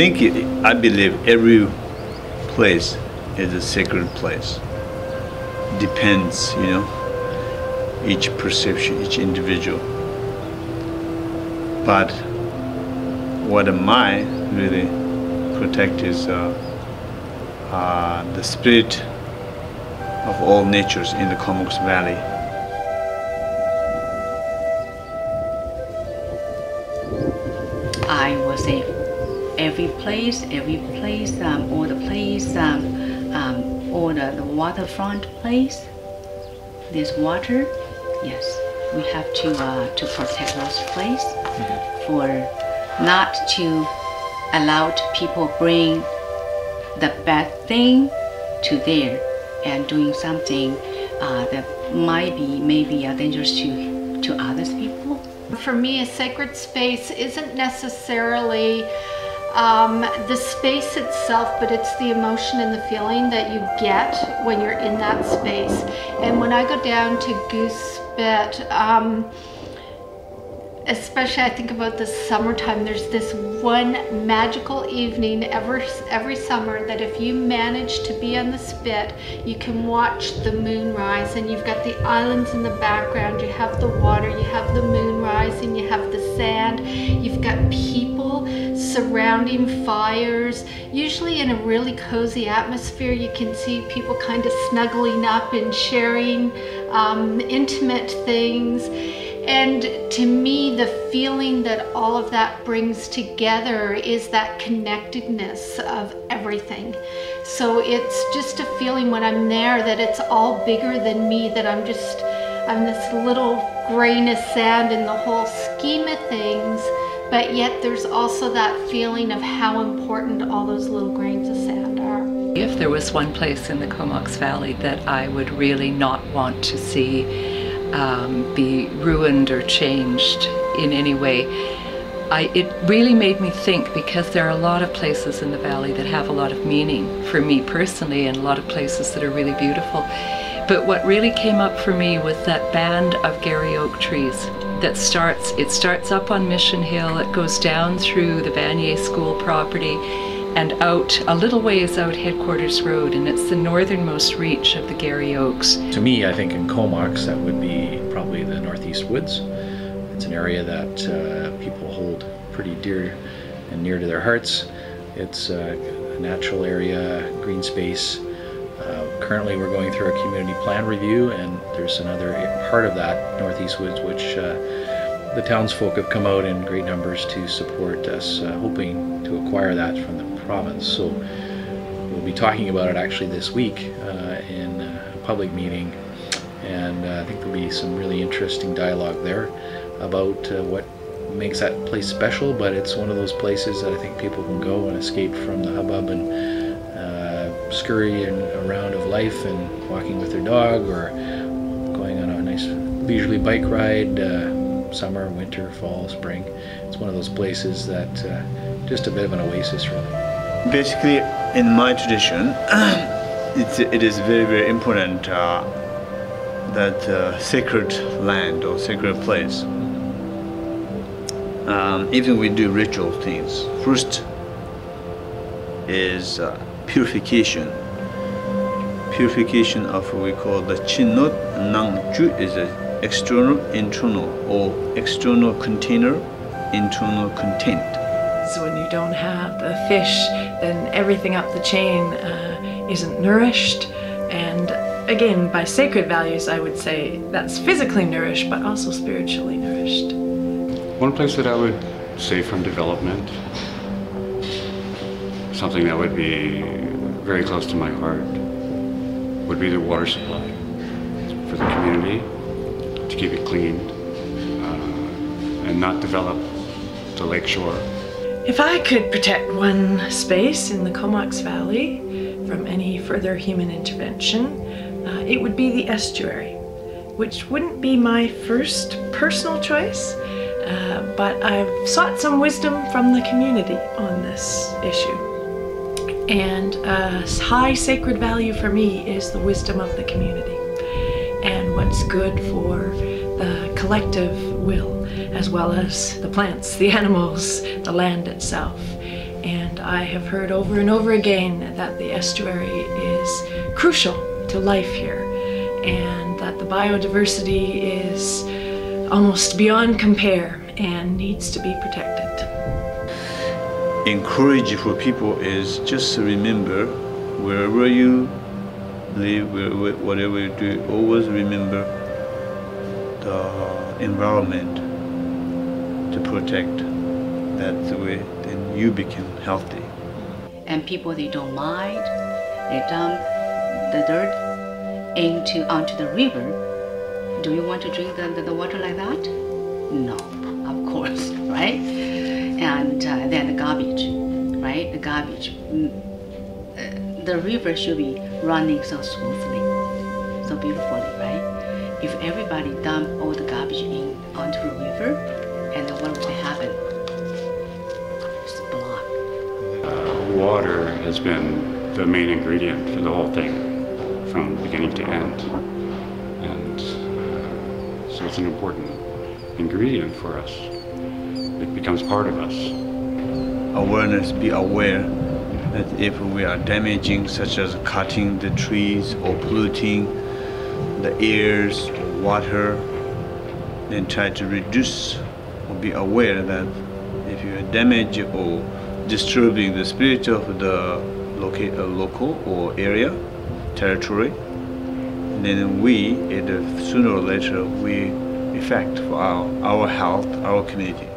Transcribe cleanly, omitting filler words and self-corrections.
I believe every place is a sacred place. Depends, each perception, each individual. But what I really protect is the spirit of all natures in the Comox Valley. I will say every place, or the place, or the waterfront place, there's water. Yes, we have to protect those places for not to allow people bring the bad thing to there and doing something that might be maybe dangerous to other people. For me, a sacred space isn't necessarily the space itself, but it's the emotion and the feeling that you get when you're in that space. And when I go down to Goose Bit, especially I think about the summertime, there's this one magical evening every summer that if you manage to be on the spit, you can watch the moon rise, and you've got the islands in the background, you have the water, you have the moon rising, you have the sand, you've got people surrounding fires, usually in a really cozy atmosphere. You can see people kind of snuggling up and sharing intimate things. And to me, the feeling that all of that brings together is that connectedness of everything. So it's just a feeling when I'm there that it's all bigger than me, that I'm this little grain of sand in the whole scheme of things, but yet there's also that feeling of how important all those little grains of sand are. If there was one place in the Comox Valley that I would really not want to see be ruined or changed in any way, it really made me think, because there are a lot of places in the valley that have a lot of meaning for me personally, and a lot of places that are really beautiful. But what really came up for me was that band of Gary oak trees that starts up on Mission Hill, it goes down through the Vanier School property and out a little ways out Headquarters Road, and it's the northernmost reach of the Gary Oaks. To me, I think in Comox that would be probably the Northeast Woods. It's an area that people hold pretty dear and near to their hearts. It's a natural area, green space. Currently we're going through a community plan review, and there's another part of that, Northeast Woods, which the townsfolk have come out in great numbers to support us, hoping to acquire that from the province. So we'll be talking about it actually this week in a public meeting, and I think there'll be some really interesting dialogue there about what makes that place special. But it's one of those places that I think people can go and escape from the hubbub and scurry around of life, and walking with their dog, or going on a nice leisurely bike ride, summer, winter, fall, spring. It's one of those places that just a bit of an oasis, really. Basically, in my tradition, it is very, very important that sacred land or sacred place, even we do ritual things. First is purification. Purification of what we call the Chinot Nangju is an external, internal, or external container, internal content. So when you don't have the fish, then everything up the chain isn't nourished. And again, by sacred values, I would say that's physically nourished, but also spiritually nourished. One place that I would say from development, something that would be very close to my heart, would be the water supply for the community, to keep it clean and not develop the lake shore. If I could protect one space in the Comox Valley from any further human intervention, it would be the estuary, which wouldn't be my first personal choice, but I've sought some wisdom from the community on this issue. And a high sacred value for me is the wisdom of the community and what's good for the collective will, as well as the plants, the animals, the land itself. And I have heard over and over again that the estuary is crucial to life here, and that the biodiversity is almost beyond compare and needs to be protected. Encourage for people is just to remember, wherever you live, whatever you do, always remember the environment to protect. That's the way then you become healthy. And people, they don't mind, they dump the dirt onto the river. Do you want to drink the water like that? No, of course, right? And then the garbage, right? The garbage. The river should be running so smoothly, so beautifully, right? If everybody dump all the garbage onto the river, and then what will happen? It's blocked. Water has been the main ingredient for the whole thing, from beginning to end. And so it's an important ingredient for us. It becomes part of us. Awareness, be aware that if we are damaging, such as cutting the trees or polluting the airs, water, then try to reduce, or be aware that if you damage or disturbing the spirit of the local or area, territory, then we, sooner or later, we affect for our health, our community.